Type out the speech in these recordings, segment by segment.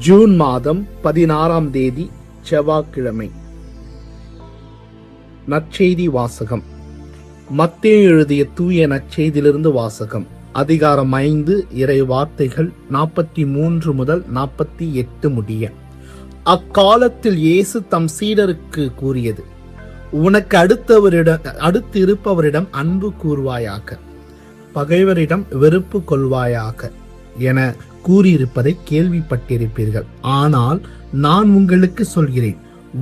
June மாதம் 16ஆம் தேதி செவ்வாய்க்கிழமை. நற்செய்தி வாசகம். மத்தேயு எழுதிய தூய நற்செய்தியிலிருந்து வாசகம். அதிகாரம் 5, இறை வார்த்தைகள் 43 முதல் 48 முடிய. அக்காலத்தில் இயேசு தம் சீடருக்கு கூறியது: உனக்கு அடுத்து இருப்பவரிடம் அன்பு கூறுவாயாக, பகைவரிடம் வெறுப்பு கொள்வாயாக என கூறியிருப்பதை கேள்விப்பட்டிருப்பீர்கள். ஆனால் நான் உங்களுக்கு சொல்கிறேன்,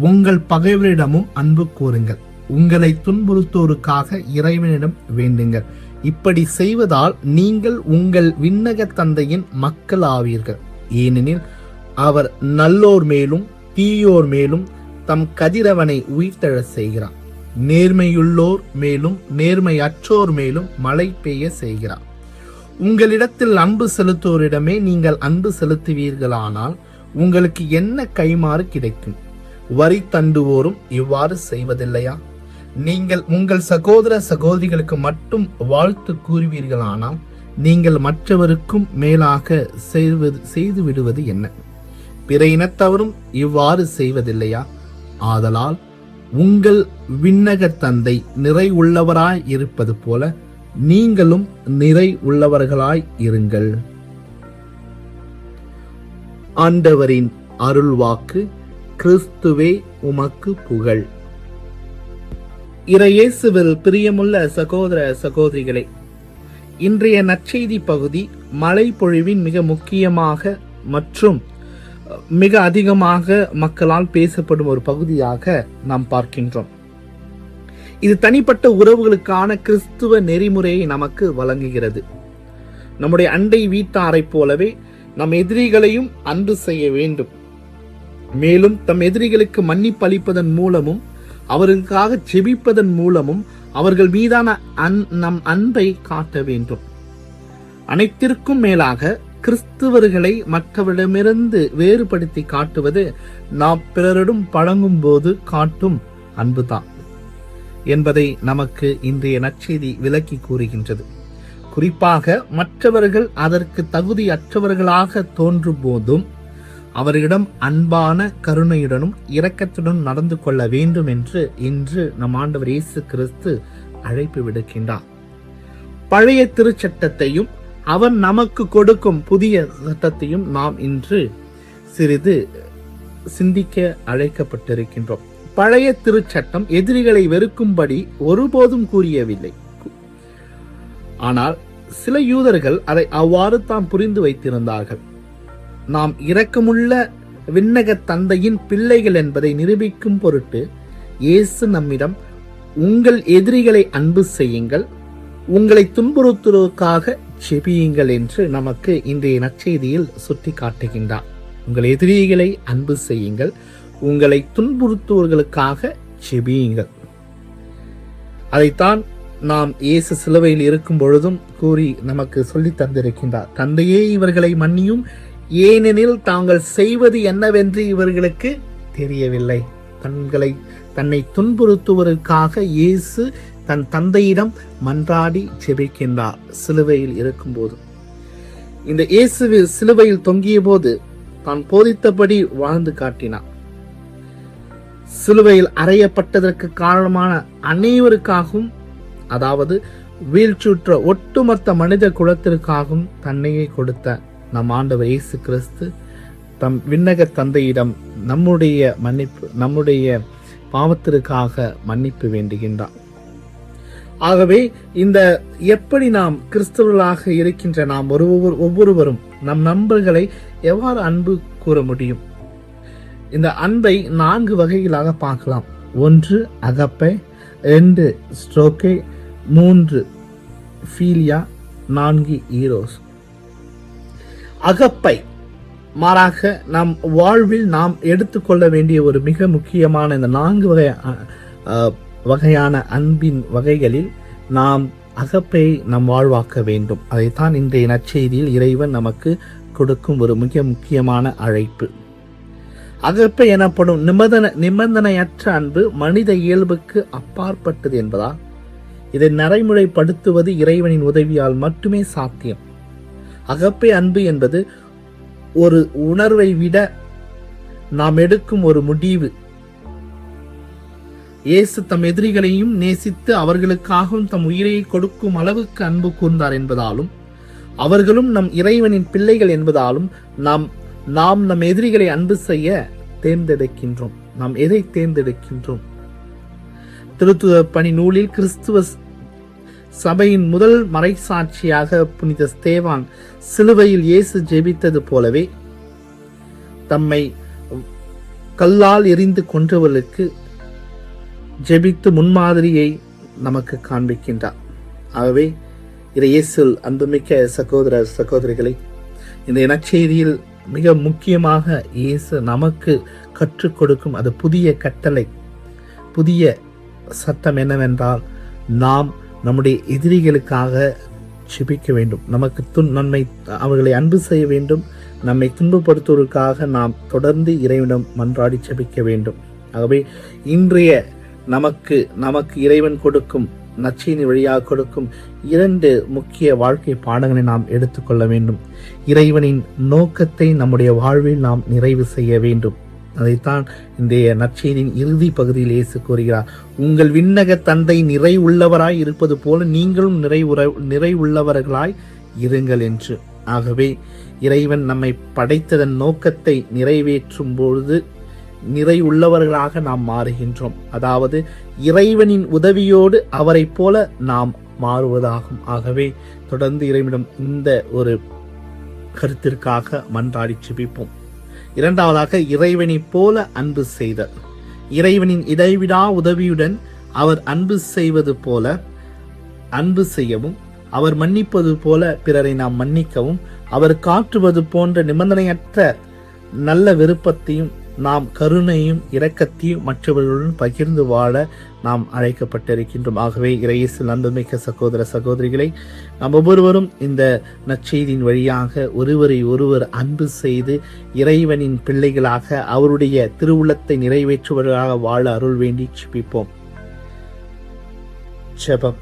உங்கள் பகைவரிடமும் அன்பு கூறுங்கள், உங்களை துன்புறுத்தோருக்காக இறைவனிடம் வேண்டுங்கள். இப்படி செய்வதால் நீங்கள் உங்கள் விண்ணக தந்தையின் மக்கள் ஆவீர்கள். ஏனெனில் அவர் நல்லோர் மேலும் தீயோர் மேலும் தம் கதிரவனை உயிர்த்தெழ செய்கிறார். நேர்மையுள்ளோர் மேலும் நேர்மையற்றோர் மேலும் மழை பெய்ய செய்கிறார். உங்களிடத்தில் அன்பு செலுத்துவோரிடமே நீங்கள் அன்பு செலுத்துவீர்களானால் உங்களுக்கு என்ன கைமாறு கிடைக்கும்? வரி தண்டுவோரும் இவ்வாறு செய்வதில்லையா? நீங்கள் உங்கள் சகோதர சகோதரிகளுக்கு மட்டும் வாழ்த்து கூறுவீர்களானால் நீங்கள் மற்றவருக்கும் மேலாக செய்து விடுவது என்ன? பிற இனத்தவரும் இவ்வாறு செய்வதில்லையா? ஆதலால் உங்கள் விண்ணக தந்தை நிறை உள்ளவராய் இருப்பது போல நீங்களும் நிறை உள்ளவர்களாய் இருங்கள். ஆண்டவரின் அருள்வாக்கு. கிறிஸ்துவே உமக்கு புகழ். இறையேசுவில் பிரியமுள்ள சகோதர சகோதரிகளே, இன்றைய நற்செய்தி பகுதி மழை பொழிவின் மிக முக்கியமாக மற்றும் மிக அதிகமாக மக்களால் பேசப்படும் ஒரு பகுதியாக நாம் பார்க்கின்றோம். இது தனிப்பட்ட உறவுகளுக்கான கிறிஸ்துவ நெறிமுறையை நமக்கு வழங்குகிறது. நம்முடைய அண்டை வீட்டாரை போலவே நம் எதிரிகளையும் அன்பு செய்ய வேண்டும். மேலும் தம் எதிரிகளுக்கு மன்னிப்பு அளிப்பதன் மூலமும் அவர்களுக்காக ஜெபிப்பதன் மூலமும் அவர்கள் மீதான நம் அன்பை காட்ட வேண்டும். அனைத்திற்கும் மேலாக கிறிஸ்துவர்களை மற்றவரிடமிருந்து வேறுபடுத்தி காட்டுவது நாம் பிறரிடம் பழகும் போது காட்டும் அன்புதான் என்பதை நமக்கு இன்றைய நற்செய்தி விளக்கி கூறுகின்றது. குறிப்பாக மற்றவர்கள் அதற்கு தகுதியற்றவர்களாக தோன்றும் போதும் அவர்களிடம் அன்பான கருணையுடனும் இரக்கத்துடன் நடந்து கொள்ள வேண்டும் என்று இன்று நம் ஆண்டவர் இயேசு கிறிஸ்து அழைப்பு விடுக்கின்றார். பழைய திருச்சட்டத்தையும் அவர் நமக்கு கொடுக்கும் புதிய சட்டத்தையும் நாம் இன்று சிறிது சிந்திக்க அழைக்கப்பட்டிருக்கின்றோம். பழைய திருச்சட்டம் எதிரிகளை வெறுக்கும்படி ஒருபோதும் கூறியவில்லை. ஆனால் சில யூதர்கள் அதை அவ்வாறு தாம் புரிந்து வைத்திருந்தார்கள். நாம் இரக்கமுள்ள விண்ணக தந்தையின் பிள்ளைகள் என்பதை நிரூபிக்கும் பொருட்டு இயேசு நம்மிடம் உங்கள் எதிரிகளை அன்பு செய்யுங்கள், உங்களை துன்புறுத்துவதற்காக ஜெபியுங்கள் என்று நமக்கு இன்றைய நற்செய்தியில் சுட்டி காட்டுகின்றார். உங்கள் எதிரிகளை அன்பு செய்யுங்கள், உங்களை துன்புறுத்துவர்களுக்காக ஜெபியுங்கள். அதைத்தான் நாம் இயேசு சிலுவையில் இருக்கும் பொழுதும் கூறி நமக்கு சொல்லி தந்திருக்கின்றார். தந்தையே, இவர்களை மன்னியும், ஏனெனில் தாங்கள் செய்வது என்னவென்று இவர்களுக்கு தெரியவில்லை. தன்னை துன்புறுத்துவதற்காக இயேசு தன் தந்தையிடம் மன்றாடி ஜெபிக்கின்றார் சிலுவையில் இருக்கும்போது. இந்த இயேசு சிலுவையில் தொங்கிய போது தான் போதித்தபடி வாழ்ந்து காட்டினார். சிலுவையில் அறையப்பட்டதற்கு காரணமான அனைவருக்காகவும், அதாவது வீழ்ச்சுற்ற ஒட்டுமொத்த மனித குலத்திற்காகவும் தன்னையே கொடுத்த நம் ஆண்டவர் இயேசு கிறிஸ்து தம் விண்ணக தந்தையிடம் நம்முடைய பாவத்திற்காக மன்னிப்பு வேண்டுகின்றார். ஆகவே இந்த எப்படி நாம் கிறிஸ்தவர்களாக இருக்கின்ற நாம் ஒவ்வொருவரும் நம் நண்பர்களை எவ்வாறு அன்பு கூற முடியும்? இந்த அன்பை 4 வகைகளாக பார்க்கலாம். 1 அகப்பை, 2 ஸ்ட்ரோகே, 3 ஃபீலியா, 4 ஈரோஸ். அகப்பை மாறாக நம் வாழ்வில் நாம் எடுத்துக்கொள்ள வேண்டிய ஒரு மிக முக்கியமான இந்த 4 வகையான அன்பின் வகைகளில் நாம் அகப்பை நம் வாழ்வாக்க வேண்டும். அதைத்தான் இன்றைய நற்செய்தியில் இறைவன் நமக்கு கொடுக்கும் ஒரு மிக முக்கியமான அழைப்பு. அகப்பை எனப்படும் நிபந்தனையற்ற அன்பு மனித இயல்புக்கு அப்பாற்பட்டது என்பதால் இதை நடைமுறைப்படுத்துவது இறைவனின் உதவியால் மட்டுமே சாத்தியம். அகப்பை அன்பு என்பது ஒரு உணர்வை விட நாம் எடுக்கும் ஒரு முடிவு. இயேசு தம் எதிரிகளையும் நேசித்து அவர்களுக்காகவும் தம் உயிரை கொடுக்கும் அளவுக்கு அன்பு கூர்ந்தார் என்பதாலும், அவர்களும் நம் இறைவனின் பிள்ளைகள் என்பதாலும் நாம் நம் எதிரிகளை அன்பு செய்ய தேர்ந்தெடுக்கின்றோம். நாம் எதை தேர்ந்தெடுக்கின்றோம்? திருத்துவ பணி நூலில் கிறிஸ்துவ சபையின் முதல் மறைசாட்சியாக புனித ஸ்தேவான் சிலுவையில் இயேசு ஜெபித்தது போலவே தம்மை கல்லால் எறிந்து கொன்றவர்களுக்கு ஜெபித்து முன்மாதிரியை நமக்கு காண்பிக்கின்றார். ஆகவே இயேசுவில் அன்புமிக்க சகோதர சகோதரிகளை, இந்த நற்செய்தியில் மிக முக்கியமாக இயேசு நமக்கு கற்றுக் கொடுக்கும் அது புதிய கட்டளை, புதிய சட்டம் என்னவென்றால், நாம் நம்முடைய எதிரிகளுக்காக ஜெபிக்க வேண்டும். நமக்கு நன்மை அவர்களை அன்பு செய்ய வேண்டும். நம்மை துன்பப்படுத்துவதற்காக நாம் தொடர்ந்து இறைவனிடம் மன்றாடி ஜெபிக்க வேண்டும். ஆகவே இன்றைய நமக்கு இறைவன் கொடுக்கும் நற்செய்தி வழியாக கொடுக்கும் 2 முக்கிய வாழ்க்கை பாடங்களை நாம் எடுத்துக்கொள்ள வேண்டும். இறைவனின் நோக்கத்தை நம்முடைய வாழ்வில் நாம் நிறைவு செய்ய வேண்டும். அதைத்தான் இன்றைய நற்செய்தியின் இறுதி பகுதியில் இயேசு கூறுகிறார். உங்கள் விண்ணக தந்தை நிறை உள்ளவராய் இருப்பது போல நீங்களும் நிறை உள்ளவர்களாய் இருங்கள் என்று. ஆகவே இறைவன் நம்மை படைத்ததன் நோக்கத்தை நிறைவேற்றும் பொழுது நிறை உள்ளவர்களாக நாம் மாறுகின்றோம். அதாவது இறைவனின் உதவியோடு அவரை போல நாம் மாறுவதாகும். ஆகவே தொடர்ந்து இறைவனிடம் இந்த ஒரு கருத்திற்காக மன்றாடி ஜெபிப்போம். 2வதாக, இறைவனை போல அன்பு செய்தல். இறைவனின் இடைவிடா உதவியுடன் அவர் அன்பு செய்வது போல அன்பு செய்யவும், அவர் மன்னிப்பது போல பிறரை நாம் மன்னிக்கவும், அவர் காட்டுவது போன்ற நிபந்தனையற்ற நல்ல விருப்பத்தையும் நாம் கருணையும் இரக்கத்தையும் மற்றவர்களுடன் பகிர்ந்து வாழ நாம் அழைக்கப்பட்டிருக்கின்றோம். ஆகவே இறையேசுவில் அன்புமிக்க சகோதர சகோதரிகளை, நாம் ஒவ்வொருவரும் இந்த நற்செய்தியின் வழியாக ஒருவரை ஒருவர் அன்பு செய்து இறைவனின் பிள்ளைகளாக அவருடைய திருவுள்ளத்தை நிறைவேற்றுவதாக வாழ அருள் வேண்டி ஜெபிப்போம். ஜெபம்.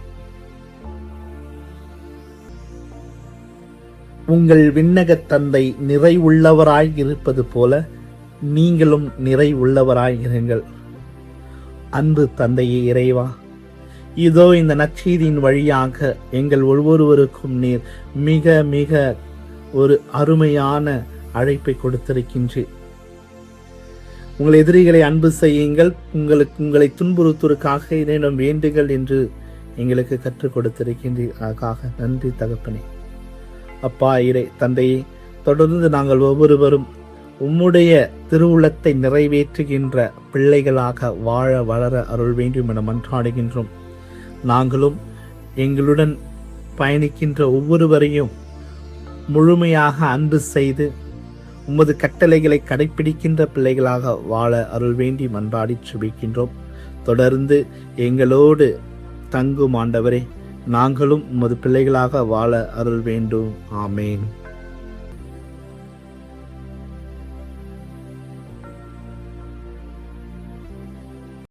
உங்கள் விண்ணக தந்தை நிறை உள்ளவராய் இருப்பது போல நீங்களும் நிறை உள்ளவராய் இருங்கள். அன்பு தந்தையே இறைவா, இதோ இந்த நற்செய்தியின் வழியாக எங்கள் ஒவ்வொருவருக்கும் நீர் மிக மிக ஒரு அருமையான அழைப்பை கொடுத்திருக்கின்றீர். உங்கள் எதிரிகளை அன்பு செய்யுங்கள், உங்களை துன்புறுத்துவதற்காக என்னிடம் வேண்டுங்கள் என்று எங்களுக்கு கற்றுக் கொடுத்திருக்கின்றீர். அதற்காக நன்றி தகப்பனே. அப்பா தந்தையே, தொடர்ந்து நாங்கள் ஒவ்வொருவரும் உம்முடைய திருவுளத்தை நிறைவேற்றுகின்ற பிள்ளைகளாக வாழ வளர அருள் வேண்டும் என மன்றாடுகின்றோம். நாங்களும் எங்களுடன் பயணிக்கின்ற ஒவ்வொருவரையும் முழுமையாக அன்பு செய்து உமது கட்டளைகளை கடைபிடிக்கின்ற பிள்ளைகளாக வாழ அருள் வேண்டி மன்றாடி ஜெபிக்கின்றோம். தொடர்ந்து எங்களோடு தங்கும் ஆண்டவரே, நாங்களும் உமது பிள்ளைகளாக வாழ அருள் வேண்டும். ஆமேன்.